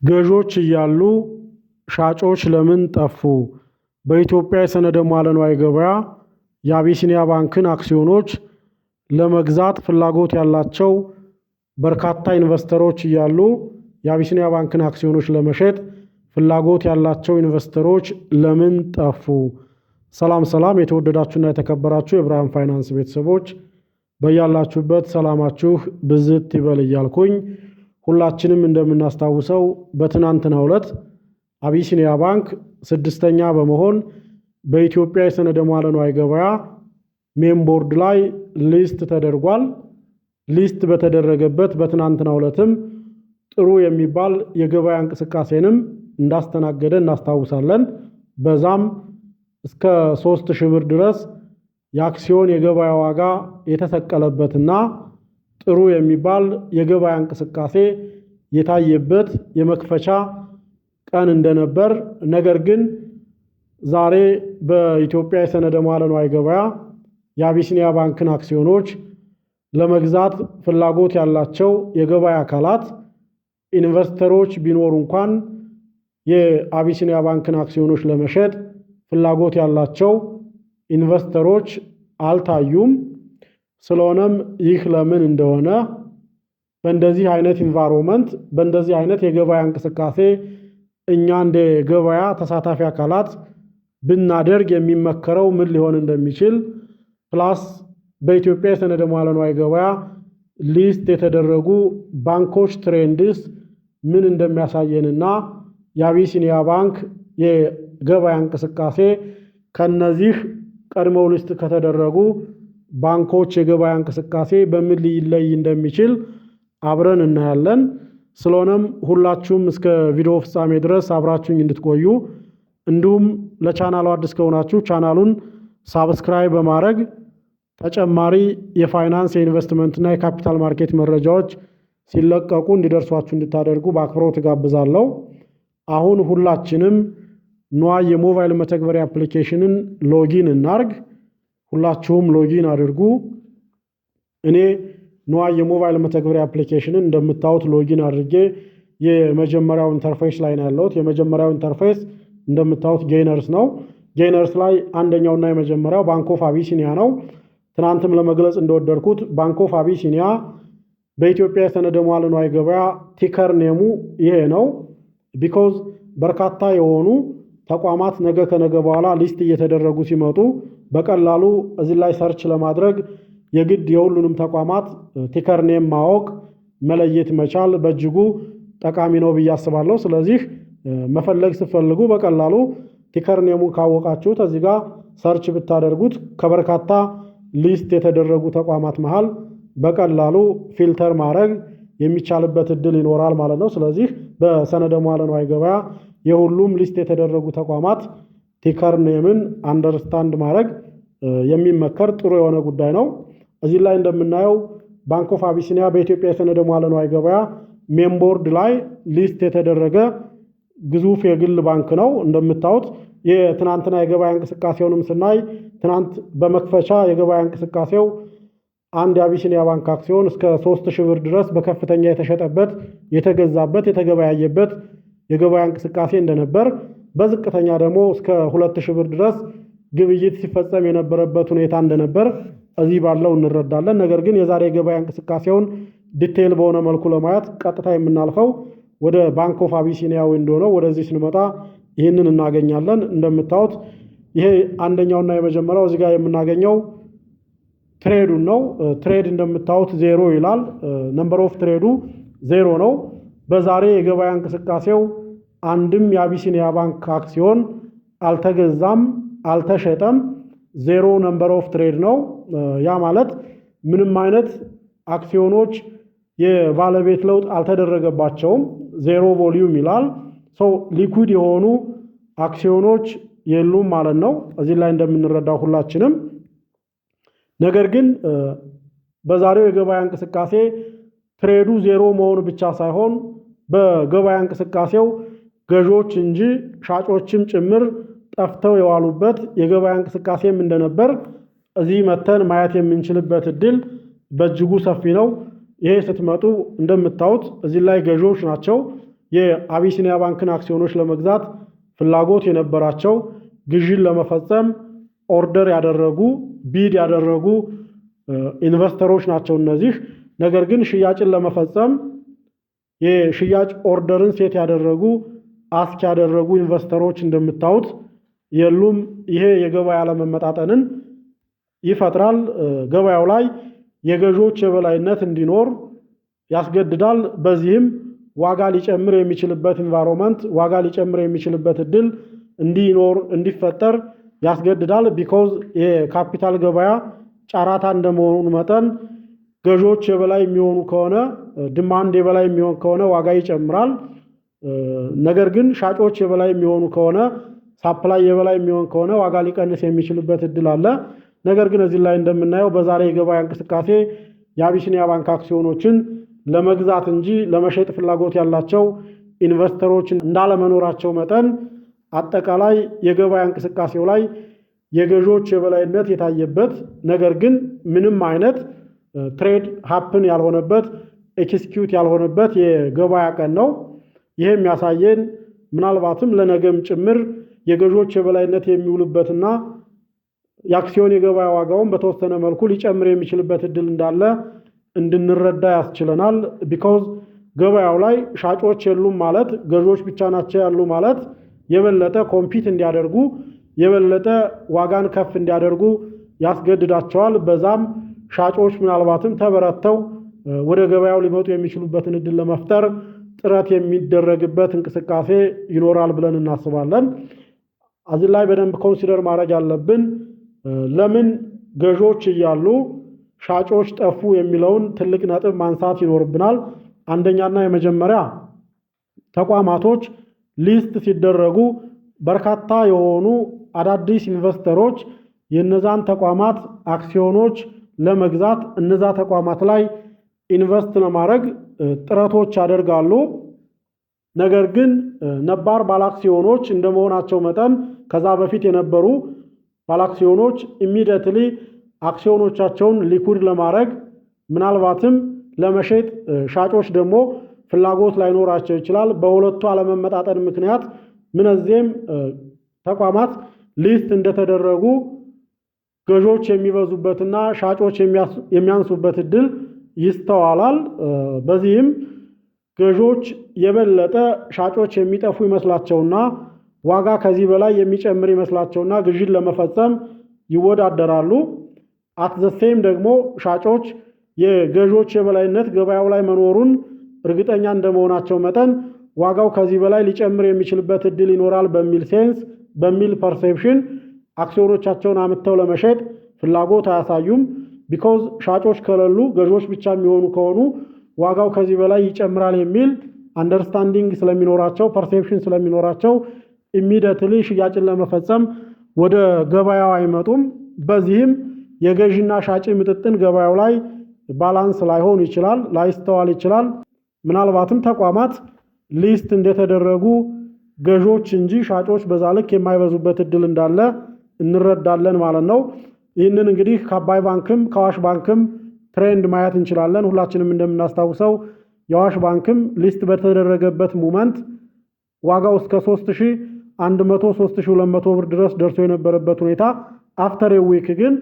ገዦች እያሉ ሻጮች ለምን ጠፉ? በኢትዮጵያ የሰነደ ሙዓለ ንዋይ ገበያ የአቢሲኒያ ባንክን አክሲዮኖች ለመግዛት ፍላጎት ያላቸው በርካታ ኢንቨስተሮች እያሉ የአቢሲኒያ ባንክን አክሲዮኖች ለመሸጥ ፍላጎት ያላቸው ኢንቨስተሮች ለምን ጠፉ? ሰላም ሰላም! የተወደዳችሁና የተከበራችሁ የብርሃን ፋይናንስ ቤተሰቦች በያላችሁበት ሰላማችሁ ብዝት ይበል እያልኩኝ ሁላችንም እንደምናስታውሰው በትናንትናው ዕለት አቢሲኒያ ባንክ ስድስተኛ በመሆን በኢትዮጵያ የሰነደ ሙዓለ ንዋይ ገበያ ሜን ቦርድ ላይ ሊስት ተደርጓል። ሊስት በተደረገበት በትናንትናው ዕለትም ጥሩ የሚባል የገበያ እንቅስቃሴንም እንዳስተናገደ እናስታውሳለን። በዛም እስከ 3000 ብር ድረስ የአክሲዮን የገበያ ዋጋ የተሰቀለበትና ጥሩ የሚባል የገበያ እንቅስቃሴ የታየበት የመክፈቻ ቀን እንደነበር፣ ነገር ግን ዛሬ በኢትዮጵያ የሰነደ ሙዓለ ንዋይ ገበያ የአቢሲኒያ ባንክን አክሲዮኖች ለመግዛት ፍላጎት ያላቸው የገበያ አካላት ኢንቨስተሮች ቢኖሩ እንኳን የአቢሲኒያ ባንክን አክሲዮኖች ለመሸጥ ፍላጎት ያላቸው ኢንቨስተሮች አልታዩም። ስለሆነም ይህ ለምን እንደሆነ በእንደዚህ አይነት ኢንቫይሮንመንት በእንደዚህ አይነት የገበያ እንቅስቃሴ እኛ እንደ ገበያ ተሳታፊ አካላት ብናደርግ የሚመከረው ምን ሊሆን እንደሚችል ፕላስ በኢትዮጵያ የሰነደ ሙዓለ ንዋይ ገበያ ሊስት የተደረጉ ባንኮች ትሬንድስ ምን እንደሚያሳየንና የአቢሲኒያ ባንክ የገበያ እንቅስቃሴ ከነዚህ ቀድመው ሊስት ከተደረጉ ባንኮች የገበያ እንቅስቃሴ በምን ሊለይ እንደሚችል አብረን እናያለን። ስለሆነም ሁላችሁም እስከ ቪዲዮ ፍጻሜ ድረስ አብራችሁኝ እንድትቆዩ እንዲሁም ለቻናሉ አዲስ ከሆናችሁ ቻናሉን ሳብስክራይብ በማድረግ ተጨማሪ የፋይናንስ የኢንቨስትመንትና የካፒታል ማርኬት መረጃዎች ሲለቀቁ እንዲደርሷችሁ እንድታደርጉ በአክብሮት ጋብዛለሁ። አሁን ሁላችንም ንዋይ የሞባይል መተግበሪያ አፕሊኬሽንን ሎጊን እናርግ። ሁላችሁም ሎጊን አድርጉ። እኔ ንዋይ የሞባይል መተግበሪያ አፕሊኬሽንን እንደምታዩት ሎጊን አድርጌ የመጀመሪያው ኢንተርፌስ ላይ ነው ያለሁት። የመጀመሪያው ኢንተርፌስ እንደምታዩት ጌይነርስ ነው። ጌይነርስ ላይ አንደኛውና የመጀመሪያው ባንክ ኦፍ አቢሲኒያ ነው። ትናንትም ለመግለጽ እንደወደድኩት ባንክ ኦፍ አቢሲኒያ በኢትዮጵያ የሰነደ ሙዓለ ንዋይ ገበያ ቲከር ኔሙ ይሄ ነው። ቢኮዝ በርካታ የሆኑ ተቋማት ነገ ከነገ በኋላ ሊስት እየተደረጉ ሲመጡ በቀላሉ እዚህ ላይ ሰርች ለማድረግ የግድ የሁሉንም ተቋማት ቲከር ኔም ማወቅ መለየት መቻል በእጅጉ ጠቃሚ ነው ብዬ አስባለሁ። ስለዚህ መፈለግ ስትፈልጉ በቀላሉ ቲከር ኔሙ ካወቃችሁት እዚህ ጋር ሰርች ብታደርጉት ከበርካታ ሊስት የተደረጉ ተቋማት መሃል በቀላሉ ፊልተር ማድረግ የሚቻልበት እድል ይኖራል ማለት ነው። ስለዚህ በሰነደ ሙዓለ ንዋይ ገበያ የሁሉም ሊስት የተደረጉ ተቋማት ቲከር ኔምን አንደርስታንድ ማድረግ የሚመከር ጥሩ የሆነ ጉዳይ ነው። እዚህ ላይ እንደምናየው ባንክ ኦፍ አቢሲኒያ በኢትዮጵያ የሰነደ ሙዓለ ንዋይ ገበያ ሜን ቦርድ ላይ ሊስት የተደረገ ግዙፍ የግል ባንክ ነው። እንደምታዩት የትናንትና የገበያ እንቅስቃሴውንም ስናይ ትናንት በመክፈቻ የገበያ እንቅስቃሴው አንድ የአቢሲኒያ ባንክ አክሲዮን እስከ 3000 ብር ድረስ በከፍተኛ የተሸጠበት የተገዛበት የተገበያየበት የገበያ እንቅስቃሴ እንደነበር፣ በዝቅተኛ ደግሞ እስከ 2000 ብር ድረስ ግብይት ሲፈጸም የነበረበት ሁኔታ እንደነበር እዚህ ባለው እንረዳለን። ነገር ግን የዛሬ የገበያ እንቅስቃሴውን ዲቴይል በሆነ መልኩ ለማየት ቀጥታ የምናልፈው ወደ ባንክ ኦፍ አቢሲኒያ እንደሆነ ወደዚህ ስንመጣ ይህንን እናገኛለን። እንደምታዩት ይሄ አንደኛውና የመጀመሪያው እዚህ ጋር የምናገኘው ትሬዱን ነው። ትሬድ እንደምታዩት 0 ይላል። ነምበር ኦፍ ትሬዱ 0 ነው። በዛሬ የገበያ እንቅስቃሴው አንድም የአቢሲኒያ ባንክ አክሲዮን አልተገዛም፣ አልተሸጠም። 0 ነምበር ኦፍ ትሬድ ነው። ያ ማለት ምንም አይነት አክሲዮኖች የባለቤት ለውጥ አልተደረገባቸውም። 0 ቮሊዩም ይላል። ሊኩዊድ የሆኑ አክሲዮኖች የሉም ማለት ነው እዚህ ላይ እንደምንረዳው ሁላችንም። ነገር ግን በዛሬው የገበያ እንቅስቃሴ ትሬዱ 0 መሆኑ ብቻ ሳይሆን በገበያ እንቅስቃሴው ገዦች እንጂ ሻጮችም ጭምር ጠፍተው የዋሉበት የገበያ እንቅስቃሴም እንደነበር እዚህ መተን ማየት የምንችልበት እድል በእጅጉ ሰፊ ነው። ይሄ ስትመጡ እንደምታዩት እዚህ ላይ ገዢዎች ናቸው። የአቢሲኒያ ባንክን አክሲዮኖች ለመግዛት ፍላጎት የነበራቸው ግዢን ለመፈጸም ኦርደር ያደረጉ ቢድ ያደረጉ ኢንቨስተሮች ናቸው እነዚህ። ነገር ግን ሽያጭን ለመፈጸም የሽያጭ ኦርደርን ሴት ያደረጉ አስክ ያደረጉ ኢንቨስተሮች እንደምታዩት የሉም። ይሄ የገበያ አለመመጣጠንን ይፈጥራል። ገበያው ላይ የገዢዎች የበላይነት እንዲኖር ያስገድዳል። በዚህም ዋጋ ሊጨምር የሚችልበት ኢንቫይሮንመንት ዋጋ ሊጨምር የሚችልበት እድል እንዲፈጠር ያስገድዳል። ቢኮዝ የካፒታል ገበያ ጫራታ እንደመሆኑ መጠን ገዢዎች የበላይ የሚሆኑ ከሆነ ዲማንድ የበላይ የሚሆን ከሆነ ዋጋ ይጨምራል። ነገር ግን ሻጮች የበላይ የሚሆኑ ከሆነ ሳፕላይ የበላይ የሚሆን ከሆነ ዋጋ ሊቀንስ የሚችልበት እድል አለ። ነገር ግን እዚህ ላይ እንደምናየው በዛሬ የገበያ እንቅስቃሴ የአቢሲኒያ ባንክ አክሲዮኖችን ለመግዛት እንጂ ለመሸጥ ፍላጎት ያላቸው ኢንቨስተሮች እንዳለመኖራቸው መጠን አጠቃላይ የገበያ እንቅስቃሴው ላይ የገዢዎች የበላይነት የታየበት ነገር ግን ምንም አይነት ትሬድ ሃፕን ያልሆነበት ኤክስኪዩት ያልሆነበት የገበያ ቀን ነው። ይሄ የሚያሳየን ምናልባትም ለነገም ጭምር የገዢዎች የበላይነት የሚውልበትና የአክሲዮን የገበያ ዋጋውን በተወሰነ መልኩ ሊጨምር የሚችልበት እድል እንዳለ እንድንረዳ ያስችለናል። ቢኮዝ ገበያው ላይ ሻጮች የሉም ማለት ገዢዎች ብቻ ናቸው ያሉ ማለት የበለጠ ኮምፒት እንዲያደርጉ የበለጠ ዋጋን ከፍ እንዲያደርጉ ያስገድዳቸዋል። በዛም ሻጮች ምናልባትም ተበረተው ወደ ገበያው ሊመጡ የሚችሉበትን እድል ለመፍጠር ጥረት የሚደረግበት እንቅስቃሴ ይኖራል ብለን እናስባለን። እዚህ ላይ በደንብ ኮንሲደር ማድረግ ያለብን ለምን ገዢዎች እያሉ ሻጮች ጠፉ የሚለውን ትልቅ ነጥብ ማንሳት ይኖርብናል። አንደኛና የመጀመሪያ ተቋማቶች ሊስት ሲደረጉ በርካታ የሆኑ አዳዲስ ኢንቨስተሮች የነዛን ተቋማት አክሲዮኖች ለመግዛት እነዛ ተቋማት ላይ ኢንቨስት ለማድረግ ጥረቶች ያደርጋሉ። ነገር ግን ነባር ባለአክሲዮኖች እንደመሆናቸው መጠን ከዛ በፊት የነበሩ ባለአክሲዮኖች ኢሚዲየትሊ አክሲዮኖቻቸውን ሊኩድ ለማድረግ ምናልባትም ለመሸጥ ሻጮች ደግሞ ፍላጎት ላይኖራቸው ይችላል። በሁለቱ አለመመጣጠን ምክንያት ምንጊዜም ተቋማት ሊስት እንደተደረጉ ገዢዎች የሚበዙበትና ሻጮች የሚያንሱበት እድል ይስተዋላል። በዚህም ገዢዎች የበለጠ ሻጮች የሚጠፉ ይመስላቸውና ዋጋ ከዚህ በላይ የሚጨምር ይመስላቸውና ግዢን ለመፈጸም ይወዳደራሉ። አትዘሴም ደግሞ ሻጮች የገዢዎች የበላይነት ገበያው ላይ መኖሩን እርግጠኛ እንደመሆናቸው መጠን ዋጋው ከዚህ በላይ ሊጨምር የሚችልበት እድል ይኖራል በሚል ሴንስ በሚል ፐርሴፕሽን አክሲዮኖቻቸውን አምጥተው ለመሸጥ ፍላጎት አያሳዩም። ቢኮዝ ሻጮች ከሌሉ ገዢዎች ብቻ የሚሆኑ ከሆኑ ዋጋው ከዚህ በላይ ይጨምራል የሚል አንደርስታንዲንግ ስለሚኖራቸው ፐርሴፕሽን ስለሚኖራቸው ኢሚዲየትሊ ሽያጭን ለመፈጸም ወደ ገበያው አይመጡም። በዚህም የገዢና ሻጭ ምጥጥን ገበያው ላይ ባላንስ ላይሆን ይችላል፣ ላይስተዋል ይችላል። ምናልባትም ተቋማት ሊስት እንደተደረጉ ገዢዎች እንጂ ሻጮች በዛ ልክ የማይበዙበት እድል እንዳለ እንረዳለን ማለት ነው። ይህንን እንግዲህ ከአባይ ባንክም ከአዋሽ ባንክም ትሬንድ ማየት እንችላለን። ሁላችንም እንደምናስታውሰው የአዋሽ ባንክም ሊስት በተደረገበት ሞመንት ዋጋው እስከ 3100 3200 ብር ድረስ ደርሶ የነበረበት ሁኔታ አፍተር ዊክ ግን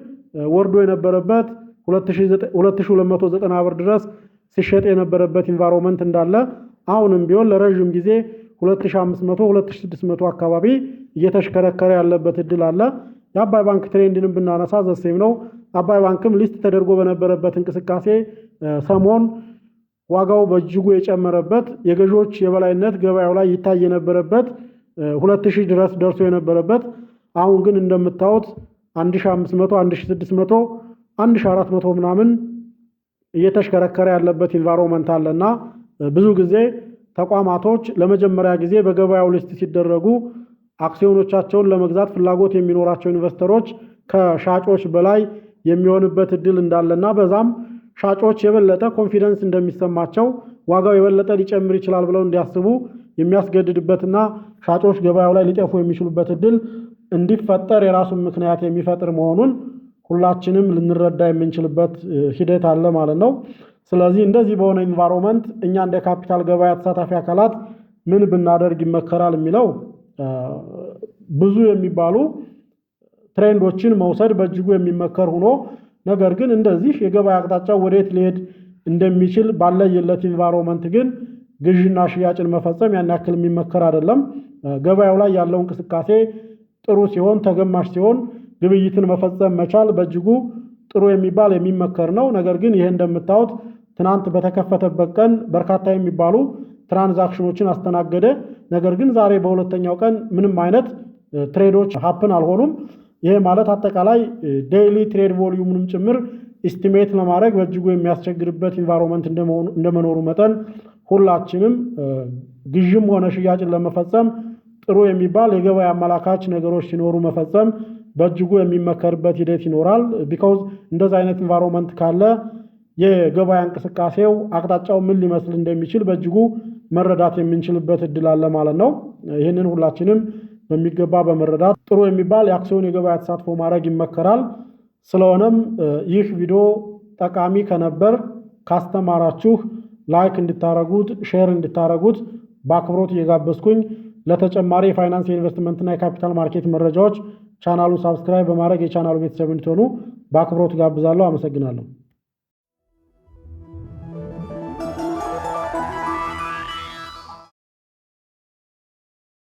ወርዶ የነበረበት 2290 ብር ድረስ ሲሸጥ የነበረበት ኢንቫይሮንመንት እንዳለ አሁንም ቢሆን ለረጅም ጊዜ 2500 2600 አካባቢ እየተሽከረከረ ያለበት እድል አለ። የአባይ ባንክ ትሬንድንም ብናነሳ ዘሴም ነው። አባይ ባንክም ሊስት ተደርጎ በነበረበት እንቅስቃሴ ሰሞን ዋጋው በእጅጉ የጨመረበት የገዢዎች የበላይነት ገበያው ላይ ይታይ የነበረበት 2000 ድረስ ደርሶ የነበረበት አሁን ግን እንደምታዩት 1500 1600 1400 ምናምን እየተሽከረከረ ያለበት ኢንቫይሮንመንት አለና ብዙ ጊዜ ተቋማቶች ለመጀመሪያ ጊዜ በገበያው ሊስት ሲደረጉ አክሲዮኖቻቸውን ለመግዛት ፍላጎት የሚኖራቸው ኢንቨስተሮች ከሻጮች በላይ የሚሆንበት እድል እንዳለና በዛም ሻጮች የበለጠ ኮንፊደንስ እንደሚሰማቸው ዋጋው የበለጠ ሊጨምር ይችላል ብለው እንዲያስቡ የሚያስገድድበትና ሻጮች ገበያው ላይ ሊጠፉ የሚችሉበት እድል እንዲፈጠር የራሱን ምክንያት የሚፈጥር መሆኑን ሁላችንም ልንረዳ የምንችልበት ሂደት አለ ማለት ነው። ስለዚህ እንደዚህ በሆነ ኢንቫይሮንመንት እኛ እንደ ካፒታል ገበያ ተሳታፊ አካላት ምን ብናደርግ ይመከራል የሚለው ብዙ የሚባሉ ትሬንዶችን መውሰድ በእጅጉ የሚመከር ሆኖ ነገር ግን እንደዚህ የገበያ አቅጣጫው ወዴት ሊሄድ እንደሚችል ባለየለት ኢንቫይሮንመንት ግን ግዥና ሽያጭን መፈጸም ያን ያክል የሚመከር አይደለም። ገበያው ላይ ያለው እንቅስቃሴ ጥሩ ሲሆን ተገማሽ ሲሆን ግብይትን መፈጸም መቻል በእጅጉ ጥሩ የሚባል የሚመከር ነው። ነገር ግን ይሄ እንደምታዩት ትናንት በተከፈተበት ቀን በርካታ የሚባሉ ትራንዛክሽኖችን አስተናገደ። ነገር ግን ዛሬ በሁለተኛው ቀን ምንም አይነት ትሬዶች ሀፕን አልሆኑም። ይሄ ማለት አጠቃላይ ዴይሊ ትሬድ ቮሊዩምንም ጭምር ኢስቲሜት ለማድረግ በእጅጉ የሚያስቸግርበት ኢንቫይሮንመንት እንደመኖሩ መጠን ሁላችንም ግዥም ሆነ ሽያጭን ለመፈጸም ጥሩ የሚባል የገበያ አመላካች ነገሮች ሲኖሩ መፈጸም በእጅጉ የሚመከርበት ሂደት ይኖራል። ቢኮዝ እንደዛ አይነት ኢንቫይሮንመንት ካለ የገበያ እንቅስቃሴው አቅጣጫው ምን ሊመስል እንደሚችል በእጅጉ መረዳት የምንችልበት እድል አለ ማለት ነው። ይህንን ሁላችንም በሚገባ በመረዳት ጥሩ የሚባል የአክሲዮን የገበያ ተሳትፎ ማድረግ ይመከራል። ስለሆነም ይህ ቪዲዮ ጠቃሚ ከነበር ካስተማራችሁ ላይክ እንድታረጉት፣ ሼር እንድታረጉት በአክብሮት እየጋበዝኩኝ ለተጨማሪ የፋይናንስ የኢንቨስትመንትና የካፒታል ማርኬት መረጃዎች ቻናሉን ሳብስክራይብ በማድረግ የቻናሉ ቤተሰብ እንድትሆኑ በአክብሮት ጋብዛለሁ። አመሰግናለሁ።